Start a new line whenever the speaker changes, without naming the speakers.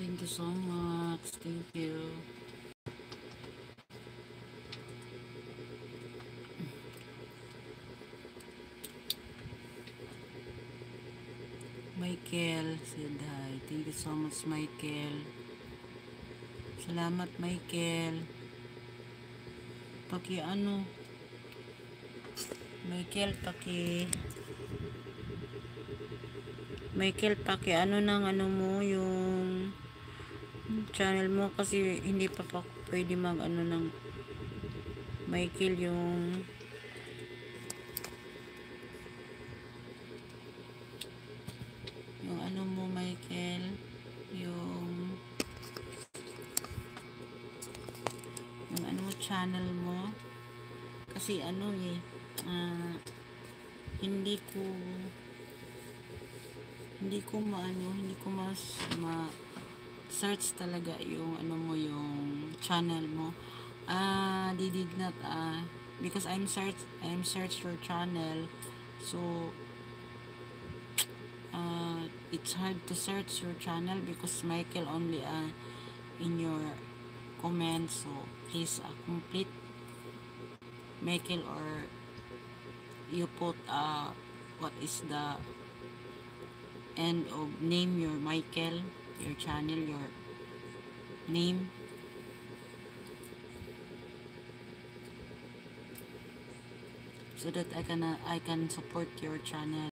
Thank you so much. Thank you. Michael said hi. Thank you so much, Michael. Salamat, Michael. Paki ano, Michael, paki ano ng ano mo, yung channel mo kasi hindi pa pwede mag ano ng Michael yung ano mo, Michael, yung ano mo, channel mo kasi ano hindi ko hindi ko ma search talaga yung ano mo, yung channel mo. They did not because I'm search your channel, so it's hard to search your channel because Michael only in your comments, so please complete Michael, or you put what is the end of name your Michael, your channel, your name, so that I can support your channel.